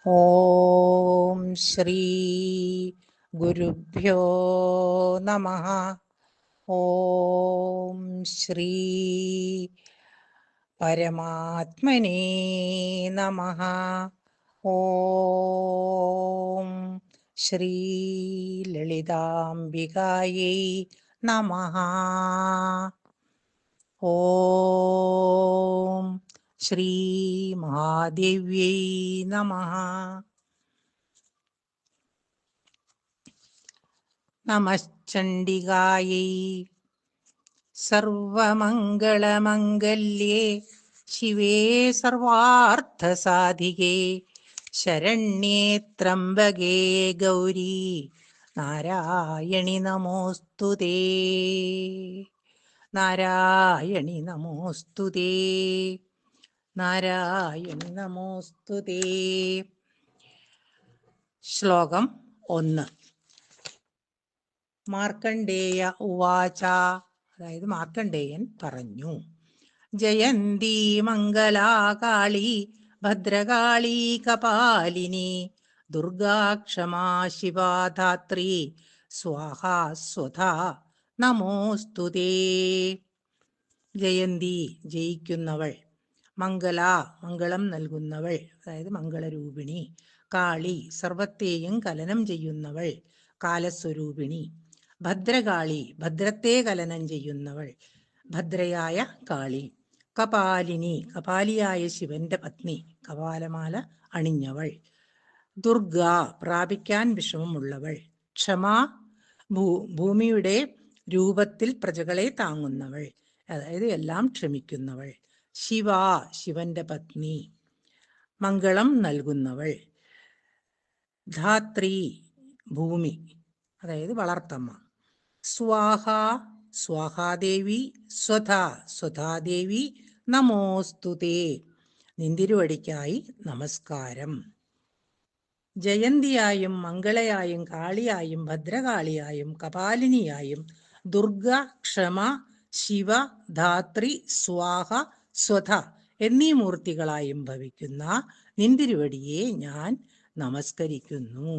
ഓം ശ്രീ ഗുരുഭ്യോ നമഃ. ഓം ശ്രീ പരമാത്മനേ നമഃ. ഓം ശ്രീ ലളിതാംബികായൈ നമഃ. ഓം ശ്രീ മഹാദേവ്യൈ നമഃ. നമശ്ചണ്ഡികായൈ. സർവമംഗളമംഗല്യേ ശിവേ സർവാർത്ഥസാധികേ ശരണ്യേ ത്രംബകേ ഗൗരി നാരായണി നമോസ്തുതേ. നാരായണി നമോസ്തുതേ. നാരായണി നമോസ്തുതേ. ശ്ലോകം 1. മാർക്കണ്ഡേയ ഉവാച. അതായത് മാർക്കണ്ഡേയൻ പറഞ്ഞു. ജയന്തി മംഗലാകാളി ഭദ്രകാളി കപാലിനി ദുർഗാ ക്ഷമാ ശിവാ ധാത്രി സ്വാഹാ സ്വധാ നമോസ്തുതേ. ജയന്തി ജയിക്കുന്നവൾ, മംഗല മംഗളം നൽകുന്നവൾ, അതായത് മംഗളരൂപിണി, കാളി സർവത്തെയും കലനം ചെയ്യുന്നവൾ, കാലസ്വരൂപിണി, ഭദ്രകാളി ഭദ്രത്തെ കലനം ചെയ്യുന്നവൾ, ഭദ്രയായ കാളി, കപാലിനി കപാലിയായ ശിവന്റെ പത്നി, കപാലമാല അണിഞ്ഞവൾ, ദുർഗ പ്രാപിക്കാൻ വിഷമമുള്ളവൾ, ക്ഷമാ ഭൂമിയുടെ രൂപത്തിൽ പ്രജകളെ താങ്ങുന്നവൾ, അതായത് എല്ലാം ക്ഷമിക്കുന്നവൾ, ശിവ ശിവന്റെ പത്നി, മംഗളം നൽകുന്നവൾ, ധാത്രി ഭൂമി അതായത് വളർത്തമ്മ, സ്വാഹ സ്വാഹാദേവി, സ്വധ സ്വധാദേവി, നമോസ്തുതേ നിന്തിരുവടിക്കായി നമസ്കാരം. ജയന്തിയായും മംഗളയായും കാളിയായും ഭദ്രകാളിയായും കപാലിനിയായും ദുർഗ, ക്ഷമ, ശിവ, ധാത്രി, സ്വാഹ, സ്വധ എന്നീ മൂർത്തികളായും ഭവിക്കുന്ന നിന്തിരുവടിയെ ഞാൻ നമസ്കരിക്കുന്നു.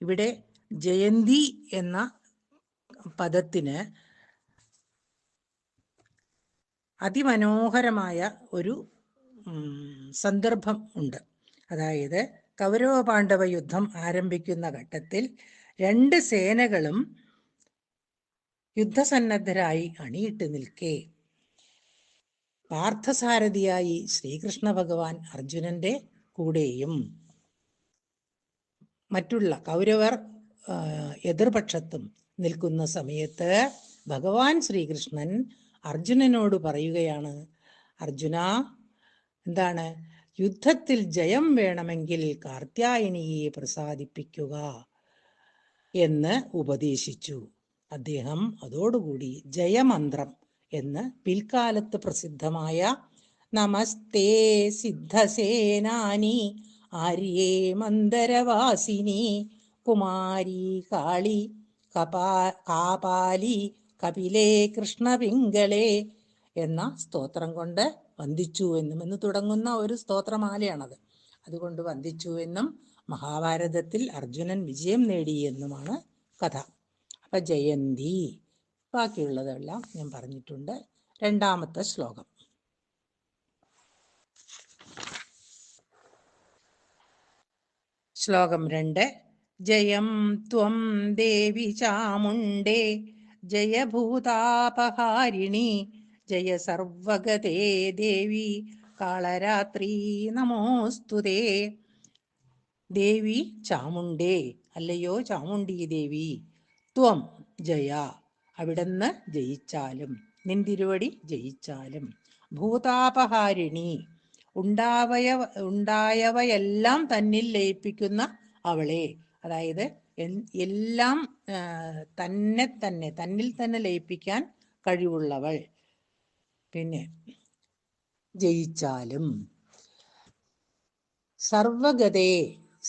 ഇവിടെ ജയന്തി എന്ന പദത്തിന് അതിമനോഹരമായ ഒരു സന്ദർഭം ഉണ്ട്. അതായത് കൗരവ പാണ്ഡവ യുദ്ധം ആരംഭിക്കുന്ന ഘട്ടത്തിൽ 2 സേനകളും യുദ്ധസന്നദ്ധരായി അണിയിട്ട് നിൽക്കെ പാർത്ഥസാരഥിയായി ശ്രീകൃഷ്ണ ഭഗവാൻ അർജുനന്റെ കൂടെയും മറ്റുള്ള കൗരവർ എതിർപക്ഷത്തും നിൽക്കുന്ന സമയത്ത് ഭഗവാൻ ശ്രീകൃഷ്ണൻ അർജുനനോട് പറയുകയാണ്, അർജുന, എന്താണ്, യുദ്ധത്തിൽ ജയം വേണമെങ്കിൽ കാർത്യായനിയെ പ്രസാദിപ്പിക്കുക എന്ന് ഉപദേശിച്ചു. അദ്ദേഹം അതോടുകൂടി ജയമന്ത്രം എന്ന് പിൽക്കാലത്ത് പ്രസിദ്ധമായ നമസ്തേ സിദ്ധസേനാനി ആര്യേ മന്ദരവാസിനി കുമാരി കാളി കാപാലി കപിലേ കൃഷ്ണപിംഗളേ എന്ന സ്തോത്രം കൊണ്ട് വന്ദിച്ചു എന്ന് തുടങ്ങുന്ന ഒരു സ്തോത്രമാലയാണത്. അതുകൊണ്ട് വന്ദിച്ചു എന്നും മഹാഭാരതത്തിൽ അർജുനൻ വിജയം നേടി എന്നുമാണ് കഥ. അപ്പൊ ജയന്തി, ബാക്കിയുള്ളതെല്ലാം ഞാൻ പറഞ്ഞിട്ടുണ്ട്. 2-ാമത്തെ ശ്ലോകം. ശ്ലോകം 2. ജയം ത്വം ദേവി ചാമുണ്ഡേ ജയഭൂതാപഹാരിണി ജയ സർവഗതേ ദേവി കാളരാത്രി നമോസ്തുതേ. ദേവി ചാമുണ്ഡേ, അല്ലയോ ചാമുണ്ഡി ദേവി, ത്വം ജയ അവിടുന്ന് ജയിച്ചാലും, നിന്തിരുവടി ജയിച്ചാലും, ഭൂതാപഹാരിണി ഉണ്ടായവയെല്ലാം തന്നിൽ ലയിപ്പിക്കുന്ന അവളെ, അതായത് എല്ലാം തന്നിൽ തന്നെ ലയിപ്പിക്കാൻ കഴിവുള്ളവൾ, പിന്നെ ജയിച്ചാലും, സർവഗതേ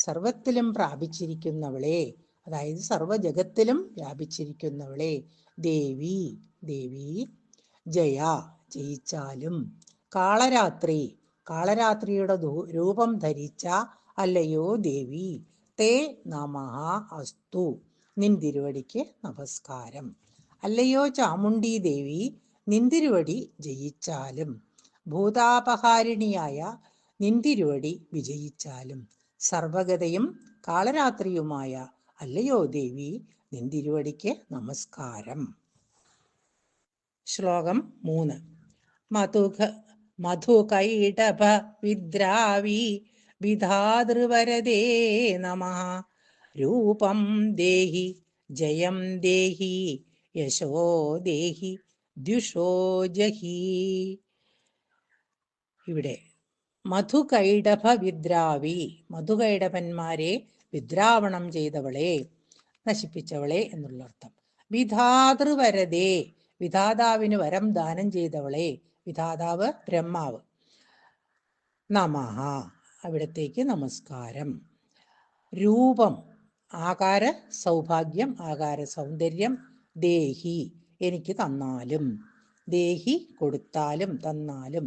സർവത്തിലും പ്രാപിച്ചിരിക്കുന്നവളെ, അതായത് സർവജഗത്തിലും വ്യാപിച്ചിരിക്കുന്നവളെ, ദേവി ദേവി, ജയ ജയിച്ചാലും, കാളരാത്രി കാളരാത്രിയുടെ രൂപം ധരിച്ച അല്ലയോ ദേവി. തേ നമഃ അസ്തു. നിന്തിരുവടിക്ക് നമസ്കാരം. അല്ലയോ ചാമുണ്ഡി ദേവി, നിന്തിരുവടി ജയിച്ചാലും. ഭൂതാപഹാരിണിയായ നിന്തിരുവടി വിജയിച്ചാലും. സർവഗതയും കാളരാത്രിയുമായ അല്ലയോ ദേവി, നിന്തിരുവടിക്ക് നമസ്കാരം. ശ്ലോകം 3. മധുകൈടഭ വിദ്രാവി വിധാതൃവരദേ നമഃ. രൂപം ദേഹി ജയം ദേഹി യശോ ദേഹി ദ്യുഷോ ജഹി. ഇവിടെ മധുകൈടഭ വിദ്രാവി, മധുകൈടഭന്മാരെ വിദ്രാവണം ചെയ്തവളെ, നശിപ്പിച്ചവളെ എന്നുള്ള അർത്ഥം. വിധാതൃവരദേ, വിധാതാവിന് വരം ദാനം ചെയ്തവളെ, വിധാതാവ് ബ്രഹ്മാവ്. നമഃ, അവിടത്തേക്ക് നമസ്കാരം. രൂപം, ആകാര സൗഭാഗ്യം, ആകാര സൗന്ദര്യം. ദേഹി, എനിക്ക് തന്നാലും. ദേഹി, കൊടുത്താലും തന്നാലും.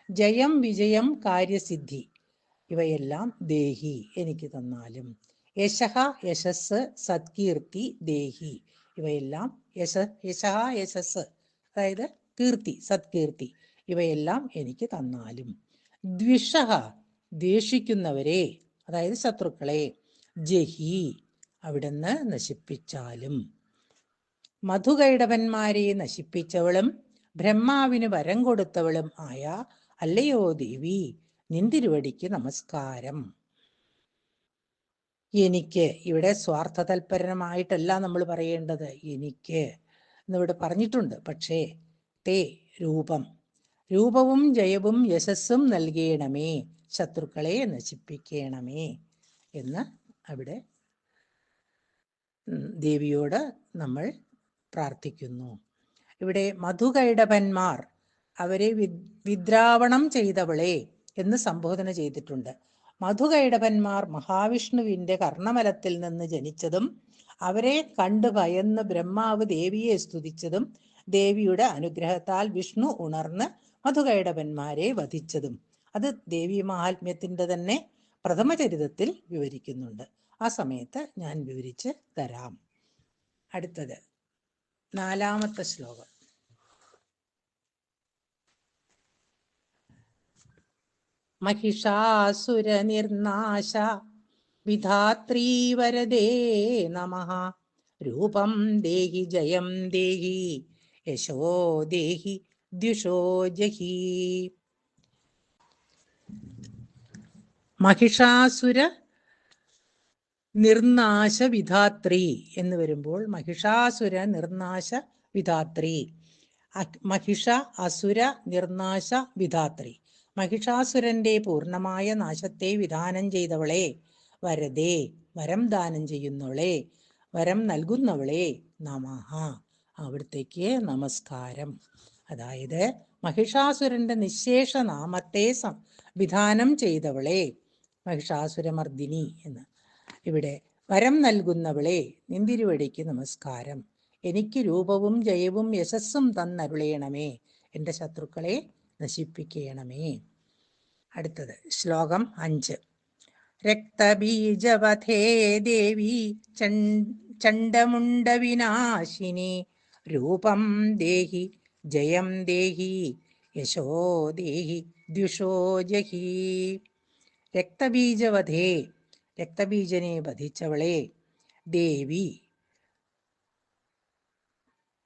ജയം വിജയം കാര്യസിദ്ധി, ഇവയെല്ലാം ദേഹി, എനിക്ക് തന്നാലും. യശഃ യശസ് സത്കീർത്തി ദേഹി, ഇവയെല്ലാം യശഃ യശസ്, അതായത് കീർത്തി, സത്കീർത്തി, ഇവയെല്ലാം എനിക്ക് തന്നാലും. ദ്വിഷഃ, ദ്വേഷിക്കുന്നവരെ, അതായത് ശത്രുക്കളെ. ജഹി, അവിടുന്ന് നശിപ്പിച്ചാലും. മധുകൈടവന്മാരെ നശിപ്പിച്ചവളും ബ്രഹ്മാവിന് വരം കൊടുത്തവളും ആയ അല്ലയോ ദേവി, നിന്തിരുവടിക്ക് നമസ്കാരം. എനിക്ക്, ഇവിടെ സ്വാർത്ഥ തൽപരമായിട്ടല്ല നമ്മൾ പറയേണ്ടത്, എനിക്ക് എന്നിവിടെ പറഞ്ഞിട്ടുണ്ട്. പക്ഷേ തേ, രൂപം, രൂപവും ജയവും യശസ്സും നൽകണമേ, ശത്രുക്കളെ നശിപ്പിക്കണമേ എന്ന് അവിടെ ദേവിയോട് നമ്മൾ പ്രാർത്ഥിക്കുന്നു. ഇവിടെ മധുകൈടഭന്മാർ, അവരെ വിദ്രാവണം ചെയ്തവളെ എന്ന് സംബോധന ചെയ്തിട്ടുണ്ട്. മധുകൈടഭന്മാർ മഹാവിഷ്ണുവിന്റെ കർണമലത്തിൽ നിന്ന് ജനിച്ചതും അവരെ കണ്ടു ഭയന്ന് ബ്രഹ്മാവ് ദേവിയെ സ്തുതിച്ചതും ദേവിയുടെ അനുഗ്രഹത്താൽ വിഷ്ണു ഉണർന്ന് മധുകൈടഭന്മാരെ വധിച്ചതും അത് ദേവി മഹാത്മ്യത്തിന്റെ തന്നെ പ്രഥമചരിതത്തിൽ വിവരിക്കുന്നുണ്ട്. ആ സമയത്ത് ഞാൻ വിവരിച്ച് തരാം. അടുത്തത് 4-ാമത്തെ ശ്ലോകം. महिषासुर निर्नाश विधात्री वरदे नमः. रूपं देहि जयं देहि यशो देहि द्युषो जहि. महिषासुര നിർനാശ വിധാത്രി എന്ന് വരുമ്പോൾ महिषासुര നിർനാശ വിധാത്രി, महिष അസുര നിർനാശ വിധാത്രി, महिषासुരന്റെ പൂർണ്ണമായ നാശത്തെ വിധാനം ചെയ്തവളെ, വരദേ, വരം ദാനം ചെയ്യുന്നവളെ, വരം നൽകുന്നവളെ, നമഃ, അവിടത്തേക്ക് നമസ്കാരം. അതായത് महिषासुരന്റെ നിശേഷ നാമത്തെ വിധാനം ചെയ്തവളെ, महिषासुരമർദിനി എന്ന്. ഇവിടെ വരം നൽകുന്നവളെ, നിന്തിരുവടിക്ക് നമസ്കാരം. എനിക്ക് രൂപവും ജയവും യശസ്സും തന്നരുളയണമേ, എൻ്റെ ശത്രുക്കളെ നശിപ്പിക്കണമേ. അടുത്തത് ശ്ലോകം 5. രക്തബീജവധേ ദേവി ചണ്ഡമുണ്ഡ വിനാശിനി. രൂപം ദേഹി ജയം ദേഹി യശോ ദേഹി ദ്യുഷോ ജഹി. രക്തബീജവധേ, രക്തബീജനെ വധിച്ചവളെ, ദേവി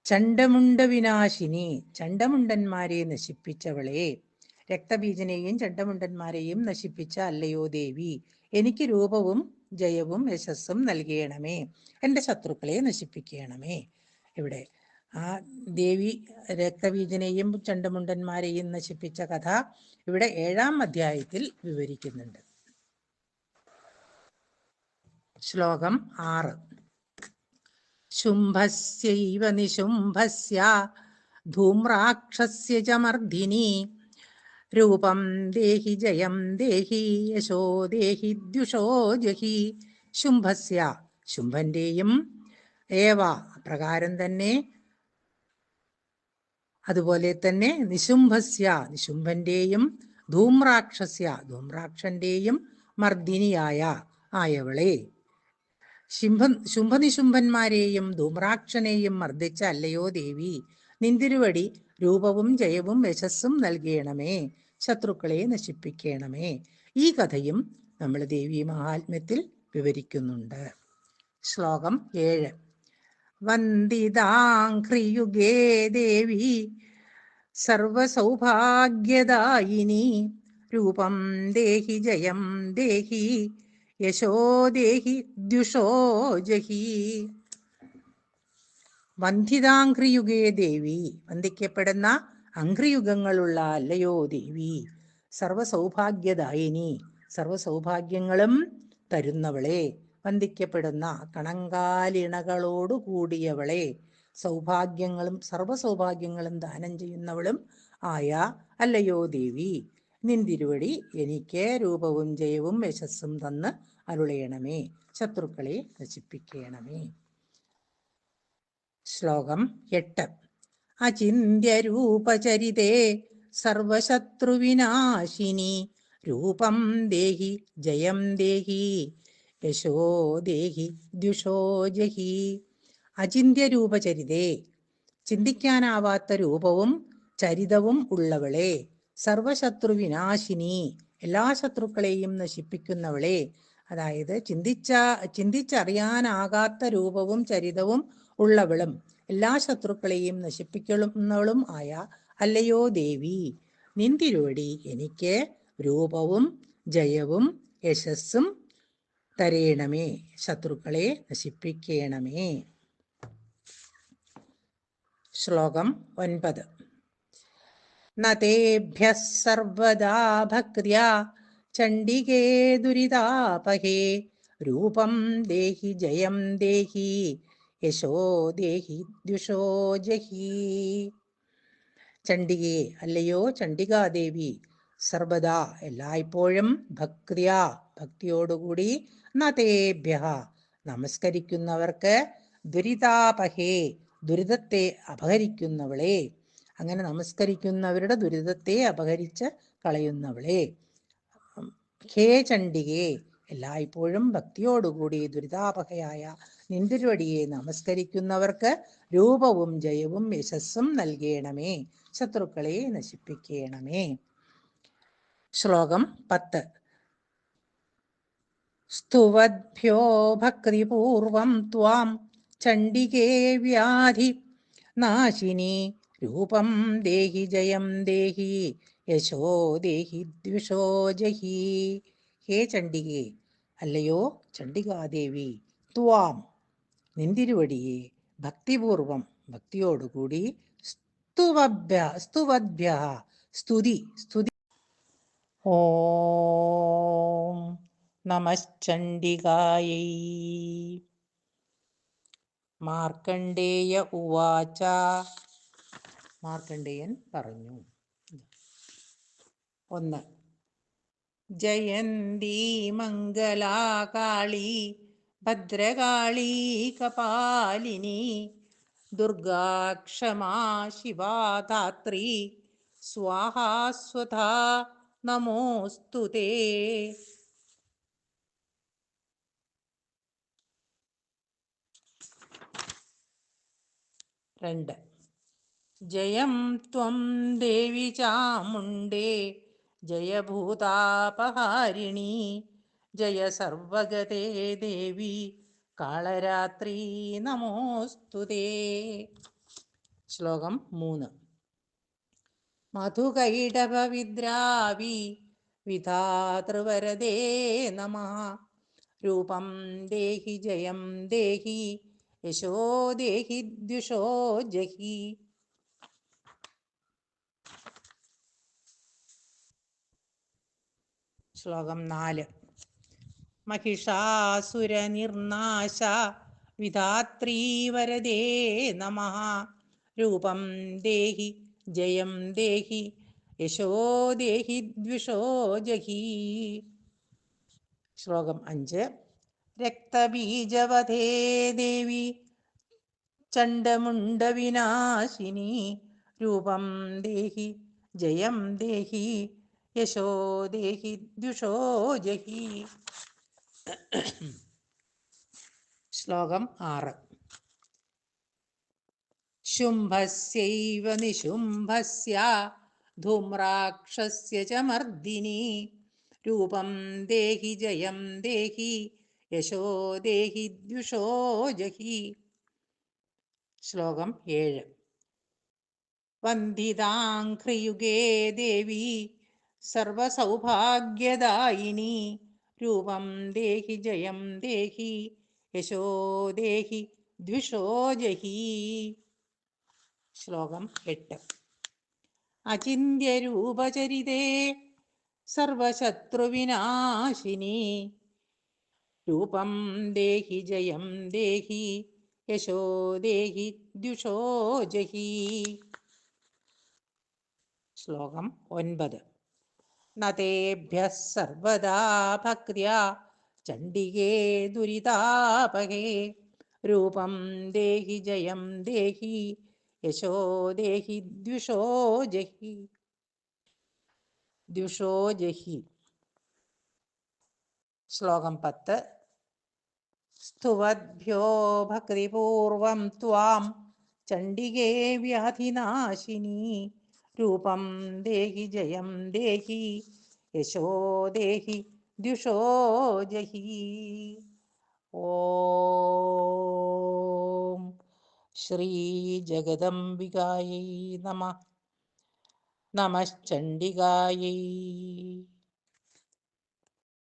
ചണ്ഡമുണ്ഡ വിനാശിനി, ചണ്ഡമുണ്ടന്മാരെ നശിപ്പിച്ചവളെ, രക്തബീജനെയും ചണ്ഡമുണ്ടന്മാരെയും നശിപ്പിച്ച അല്ലയോ ദേവി, എനിക്ക് രൂപവും ജയവും യശസ്സും നൽകണമേ, എൻ്റെ ശത്രുക്കളെ നശിപ്പിക്കണമേ. ഇവിടെ ആ ദേവി രക്തബീജനെയും ചണ്ഡമുണ്ടന്മാരെയും നശിപ്പിച്ച കഥ ഇവിടെ 7-ാം അധ്യായത്തിൽ വിവരിക്കുന്നുണ്ട്. ശ്ലോകം 6. ശുംഭസ്യൈവ നിശുംഭസ്യ ധൂമ്രാക്ഷസ്യ ച മർദിനി. രൂപം ദേഹി ജയം ദേഹി യശോ ദേഹി ദ്യുഷോ ജഹി. ശുംഭസ്യ, ശുംഭന്റെയും, ഏവ പ്രകാരം തന്നെ, അതുപോലെ തന്നെ നിശുംഭസ്യ, നിശുംഭന്റെയും, ധൂമ്രാക്ഷസ്യ, ധൂമ്രാക്ഷന്റെയും, മർദിനിയായ ആയവളെ. ശുംഭനിശുംഭന്മാരെയും ധൂമ്രാക്ഷനെയും മർദ്ദിച്ച അല്ലയോ ദേവി, നിന്തിരുവടി രൂപവും ജയവും യശസ്സും നൽകണമേ, ശത്രുക്കളെ നശിപ്പിക്കണമേ. ഈ കഥയും നമ്മൾ ദേവി മഹാത്മ്യത്തിൽ വിവരിക്കുന്നുണ്ട്. ശ്ലോകം 7. വന്ദിതാഘ്രിയുഗേ ദേവി സർവസൗഭാഗ്യദായിനി, രൂപം ദേഹി ജയം ദേഹി യശോ ദേഹി ദ്യുഷോ ജഹി. വന്ദിതാഘ്രിയുഗേ ദേവി, വന്ദിക്കപ്പെടുന്ന അഘ്രിയുഗങ്ങളുള്ള അല്ലയോ ദേവി, സർവസൗഭാഗ്യദായിനി, സർവസൗഭാഗ്യങ്ങളും തരുന്നവളെ, വന്ദിക്കപ്പെടുന്ന കണങ്കാലിണകളോടു കൂടിയവളെ, സൗഭാഗ്യങ്ങളും സർവസൗഭാഗ്യങ്ങളും ദാനം ചെയ്യുന്നവളും ആയ അല്ലയോ ദേവി, നിന്തിരുവടി എനിക്ക് രൂപവും ജയവും യശസ്സും തന്ന് അരുളയണമേ, ശത്രുക്കളെ നശിപ്പിക്കണമേ. ശ്ലോകം 8. അചിന്യരൂപചരിതേ സർവശത്രുവിനാശിനി, രൂപം ദേഹി ജയം ദേഹി യശോ ദേഹി ദ്യുഷോ ജഹി. അചിന്യരൂപചരിതേ, ചിന്തിക്കാനാവാത്ത രൂപവും ചരിതവും ഉള്ളവളെ, സർവശത്രുവിനാശിനി, എല്ലാ ശത്രുക്കളെയും നശിപ്പിക്കുന്നവളെ, അതായത് ചിന്തിച്ചറിയാനാകാത്ത രൂപവും ചരിതവും ഉള്ളവളും എല്ലാ ശത്രുക്കളെയും നശിപ്പിക്കുന്നവളും ആയ അല്ലയോ ദേവി, നിന്തിരുവടി എനിക്ക് രൂപവും ജയവും യശസ്സും തരേണമേ, ശത്രുക്കളെ നശിപ്പിക്കണമേ. ശ്ലോകം 9. നതേഭ്യഃ സർവദാ ഭക്ത്യാ ചണ്ഡികേ ദുരിതാപഹേ, രൂപം ദേഹി ജയം ദേഹി യശോ ദേഹി ദ്യുഷോ ജഹി. ചണ്ഡികേ, അല്ലയോ ചണ്ഡികാദേവി, സർവദാ എല്ലായ്പ്പോഴും ഭക്ത്യാ ഭക്തിയോടുകൂടി, നതേഭ്യഃ നമസ്കരിക്കുന്നവർക്ക്, ദുരിതാപഹേ ദുരിതത്തെ അപഹരിക്കുന്നവളെ, അങ്ങനെ നമസ്കരിക്കുന്നവരുടെ ദുരിതത്തെ അപഹരിച്ച് കളയുന്നവളെ. ഹേ ചണ്ഡികേ, എല്ലായ്പ്പോഴും ഭക്തിയോടുകൂടി ദുരിതാപഹയായ നിന്തിരുവടിയെ നമസ്കരിക്കുന്നവർക്ക് രൂപവും ജയവും യശസ്സും നൽകണമേ, ശത്രുക്കളെ നശിപ്പിക്കണമേ. ശ്ലോകം 10. സ്തുവദ്ഭ്യോ ഭക്തിപൂർവം ത്വാം ചണ്ഡികേ വ്യാധി നാശിനി, രൂപം ദേഹി ജയം ദേഹി യശോ ദേഹി ദ്വിഷോ ജഹി. ഹേ ചണ്ഡികേ, അല്ലയോ ചണ്ഡികാദേവി, ത്വാം നിന്തിരുവടിയെ ഭക്തിപൂർവം ഭക്തിയോടുകൂടി, സ്തുവദ്ഭ്യ സ്തുതി. ഓം നമശ്ചണ്ഡികായൈ. മാർക്കണ്ഡേയ ഉവാച. മാർക്കണ്ഡേയൻ പറഞ്ഞു. 1. ജയന്തി മംഗലാ കാളി ഭദ്രകാളി കപാലിനി, ദുർഗാ ക്ഷമാ ശിവാ ധാത്രി, സ്വാഹാ സ്വധാ നമോസ്തുതേ. 2. ജയം ത്വം ദേവി ചാമുണ്ഡേ ജയഭൂതാപഹാരിണി, ജയ സർവഗതേ ദേവി കാളരാത്രി നമോസ്തുതേ. ശ്ലോകം 3. മധുകൈടഭവിദ്രാവി വിധാതൃവരദേ നമഃ, രൂപം ദേഹി ജയം ദേഹി യശോ ദേഹി ദ്യുഷോ ജഹി. ശ്ലോകം 4. മഹിഷാസുരനിർനാശ വിധാത്രീ വരദേ നമഃ, രൂപം ദേഹി ജയം ദേഹി യശോ ദേഹി ദ്വിഷോ ജഹി. ശ്ലോകം 5. രക്തബീജവധേ ദേവി ചണ്ഡമുണ്ഡവിനാശിനി, രൂപം ദേഹി ജയം ദേഹി യശോ ദേഹി ദ്വിഷോ ജഹി. ശ്ലോകം 6. ശുംഭസ്യൈവ നിശുംഭസ്യ ധൂമ്രാക്ഷസ്യ ച മർദിനി രൂപം ദേഹി ജയം ദേഹി യശോ ദേഹി ദ്വിഷോ ജഹി. ശ്ലോകം 7. വന്ദിതാംഘ്രിയുഗേ ദേവി സർവസൗഭാഗ്യദായിനി രൂപം ദേഹി ജയം ദേഹി യശോ ദേഹി ദ്വിഷോ ജഹി. ശ്ലോകം 8. അചിന്യരൂപചരിതേ സർവശത്രുവിനാശിനി രൂപം ദേഹി ജയം ദേഹി യശോ ദേഹി ദ്വിഷോ ജഹി. ശ്ലോകം 9. നതേഭ്യഃ സർവദാ ഭക്ര്യാ ചണ്ഡികേ ദുരിതാപഹേ രൂപം ദേഹി ജയം ദേഹി യശോ ദേഹി ദ്വിഷോ ജഹി. ദ്വിഷോ ജഹി. ശ്ലോകം 10. സ്തുവദ്ഭ്യോ ഭക്തിപൂർവം ത്വാം ചണ്ഡികേ വ്യാധിനാശിനി രൂപം ദേഹി ജയം ദേഹി യശോ ദേഹി ദ്വിഷോ ജഹി. ഓം ശ്രീ ജഗദംബികായൈ നമഃ. നമശ്ചണ്ഡികായൈ.